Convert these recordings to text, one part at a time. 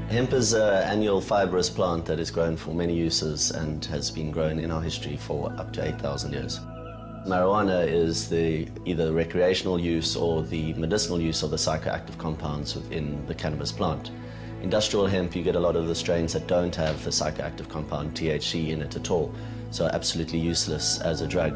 Hemp is an annual fibrous plant that is grown for many uses and has been grown in our history for up to 8,000 years. Marijuana is either the recreational use or the medicinal use of the psychoactive compounds within the cannabis plant. Industrial hemp, you get a lot of the strains that don't have the psychoactive compound THC in it at all, so absolutely useless as a drug.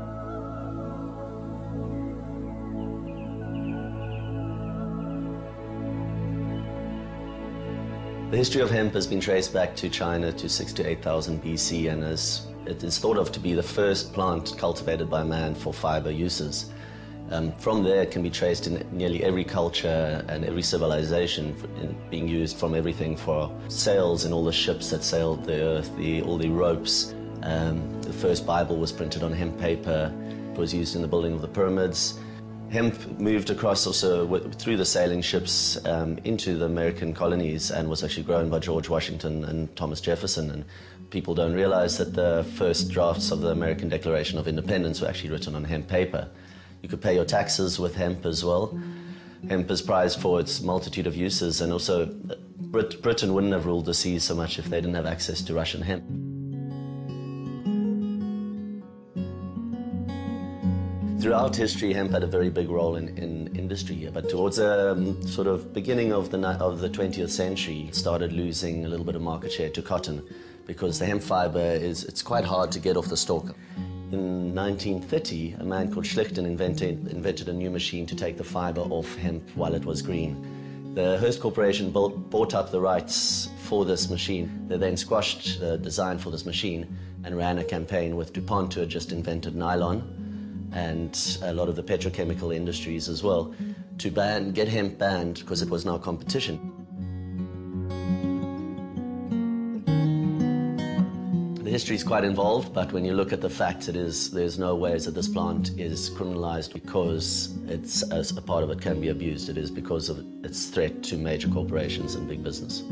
The history of hemp has been traced back to China to 6,000 to 8,000 BC, and it is thought of to be the first plant cultivated by man for fiber uses. From there, it can be traced in nearly every culture and every civilization, being used from everything for sails in all the ships that sailed the earth, all the ropes. The first Bible was printed on hemp paper. It was used in the building of the pyramids. Hemp moved across also through the sailing ships into the American colonies and was actually grown by George Washington and Thomas Jefferson. And people don't realize that the first drafts of the American Declaration of Independence were actually written on hemp paper. You could pay your taxes with hemp as well. Hemp is prized for its multitude of uses, and also Britain wouldn't have ruled the seas so much if they didn't have access to Russian hemp. Throughout history, hemp had a very big role in industry, but towards the sort of beginning of the 20th century, it started losing a little bit of market share to cotton, because the hemp fiber it's quite hard to get off the stalk. In 1930, a man called Schlichten invented a new machine to take the fiber off hemp while it was green. The Hearst Corporation bought up the rights for this machine. They then squashed the design for this machine and ran a campaign with DuPont, who had just invented nylon, and a lot of the petrochemical industries as well, to get hemp banned because it was now competition. The history is quite involved, but when you look at the facts, there's no ways that this plant is criminalized because a part of it can be abused. It is because of its threat to major corporations and big business.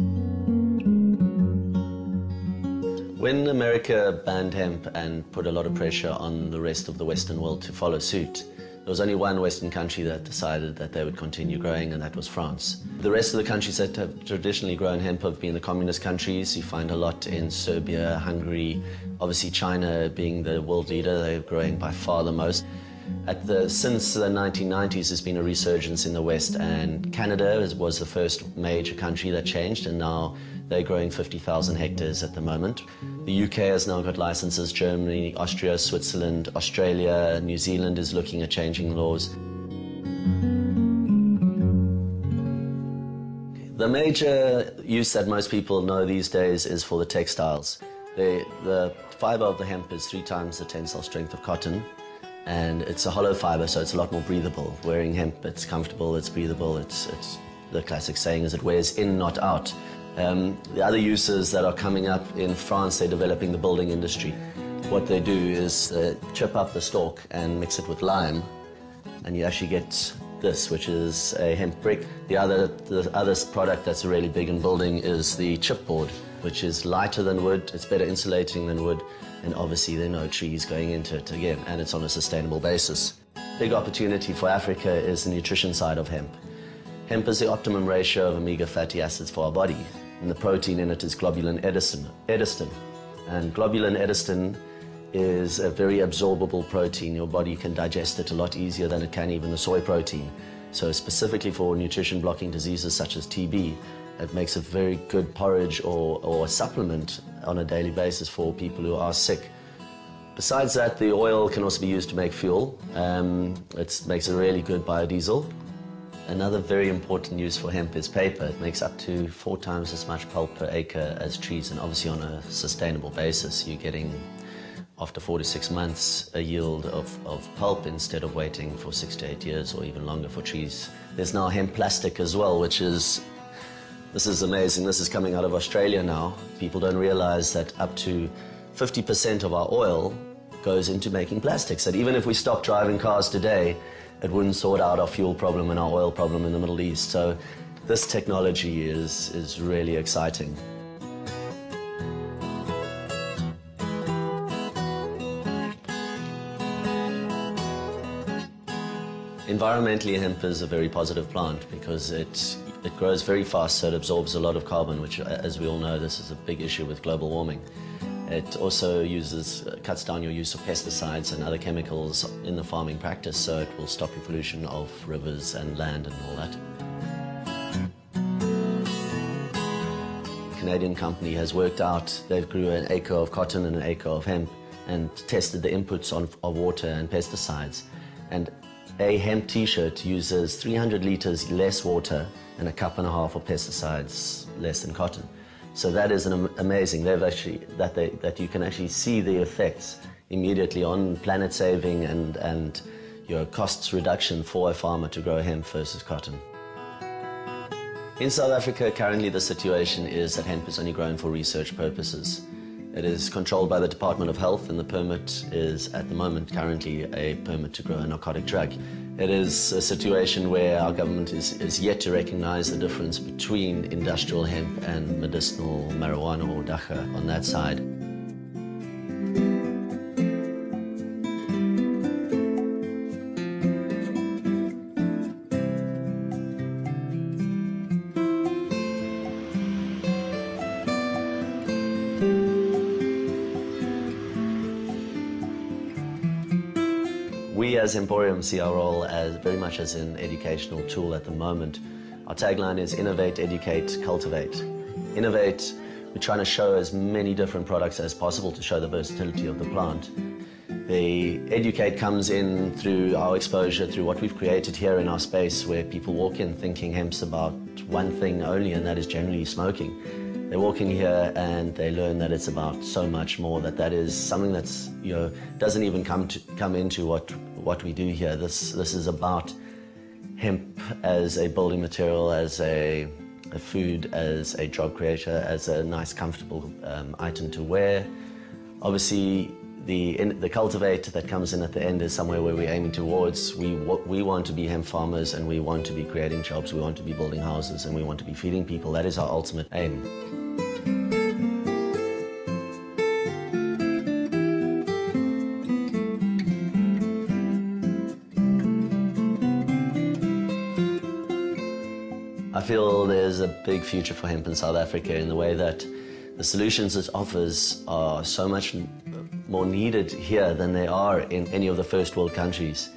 When America banned hemp and put a lot of pressure on the rest of the Western world to follow suit, there was only one Western country that decided that they would continue growing, and that was France. The rest of the countries that have traditionally grown hemp have been the communist countries. You find a lot in Serbia, Hungary, obviously China being the world leader. They're growing by far the most. Since the 1990s, there's been a resurgence in the West, and Canada was the first major country that changed, and now they're growing 50,000 hectares at the moment. The UK has now got licenses. Germany, Austria, Switzerland, Australia, New Zealand is looking at changing laws. The major use that most people know these days is for the textiles. The fiber of the hemp is 3 times the tensile strength of cotton, and it's a hollow fiber, so it's a lot more breathable. Wearing hemp, it's comfortable, it's breathable, it's the classic saying is it wears in, not out. The other uses that are coming up in France, they're developing the building industry. What they do is chip up the stalk and mix it with lime, and you actually get this, which is a hemp brick. The other product that's really big in building is the chipboard, which is lighter than wood, it's better insulating than wood, and obviously there are no trees going into it again, and it's on a sustainable basis. Big opportunity for Africa is the nutrition side of hemp. Hemp is the optimum ratio of omega fatty acids for our body, and the protein in it is globulin edestin. And globulin edestin is a very absorbable protein. Your body can digest it a lot easier than it can even the soy protein. So specifically for nutrition blocking diseases such as TB, it makes a very good porridge or a supplement on a daily basis for people who are sick. Besides that, the oil can also be used to make fuel. It makes a really good biodiesel. Another very important use for hemp is paper. It makes up to 4 times as much pulp per acre as trees, and obviously on a sustainable basis, you're getting, after 4 to 6 months, a yield of pulp instead of waiting for 6 to 8 years or even longer for trees. There's now hemp plastic as well, this is amazing. This is coming out of Australia now. People don't realize that up to 50% of our oil goes into making plastics. That even if we stop driving cars today, it wouldn't sort out our fuel problem and our oil problem in the Middle East. So this technology is really exciting. Environmentally, hemp is a very positive plant because It grows very fast, so it absorbs a lot of carbon, which, as we all know, this is a big issue with global warming. It also cuts down your use of pesticides and other chemicals in the farming practice, so it will stop your pollution of rivers and land and all that. A Canadian company has worked out, they've grew an acre of cotton and an acre of hemp and tested the inputs of water and pesticides. And a hemp t-shirt uses 300 liters less water and a cup and a half of pesticides less than cotton. So that is amazing. That you can actually see the effects immediately on planet saving and your costs reduction for a farmer to grow hemp versus cotton. In South Africa, currently the situation is that hemp is only grown for research purposes. It is controlled by the Department of Health, and the permit is, at the moment, currently a permit to grow a narcotic drug. It is a situation where our government is yet to recognize the difference between industrial hemp and medicinal marijuana or dacha on that side. We as Emporium see our role as very much as an educational tool at the moment. Our tagline is innovate, educate, cultivate. Innovate, we're trying to show as many different products as possible to show the versatility of the plant. The educate comes in through our exposure, through what we've created here in our space, where people walk in thinking hemp's about one thing only, and that is generally smoking. They walk in here and they learn that it's about so much more, that is something that's, doesn't even come into what we do here. This is about hemp as a building material, as a food, as a job creator, as a nice, comfortable item to wear. Obviously, the cultivate that comes in at the end is somewhere where we're aiming towards. We want to be hemp farmers, and we want to be creating jobs, we want to be building houses, and we want to be feeding people. That is our ultimate aim. I feel there's a big future for hemp in South Africa in the way that the solutions it offers are so much more needed here than they are in any of the first world countries.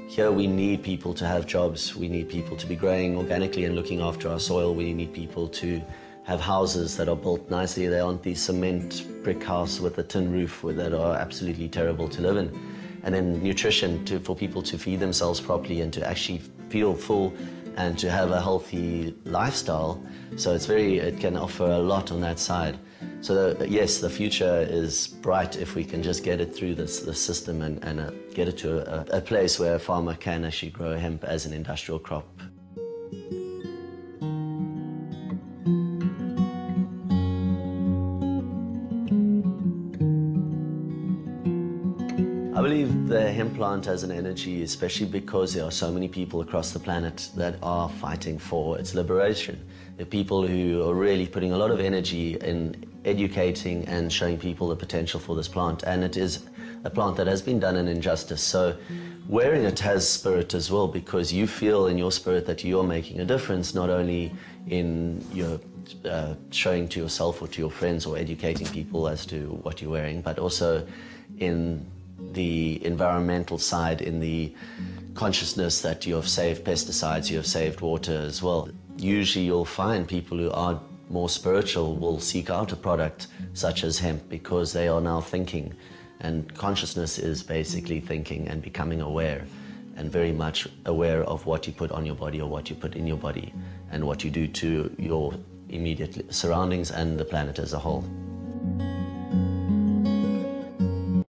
Here we need people to have jobs, we need people to be growing organically and looking after our soil, we need people to have houses that are built nicely. They aren't these cement brick house with a tin roof that are absolutely terrible to live in. And then nutrition for people to feed themselves properly and to actually feel full and to have a healthy lifestyle. So it can offer a lot on that side. So yes, the future is bright if we can just get it through the system and get it to a place where a farmer can actually grow hemp as an industrial crop. I believe the hemp plant has an energy, especially because there are so many people across the planet that are fighting for its liberation. There are people who are really putting a lot of energy in educating and showing people the potential for this plant, and it is a plant that has been done an injustice. So wearing it has spirit as well, because you feel in your spirit that you're making a difference, not only in your showing to yourself or to your friends or educating people as to what you're wearing, but also in the environmental side, in the consciousness that you have saved pesticides, you have saved water as well. Usually you'll find people who are more spiritual will seek out a product such as hemp because they are now thinking, and consciousness is basically thinking and becoming aware, and very much aware of what you put on your body or what you put in your body and what you do to your immediate surroundings and the planet as a whole.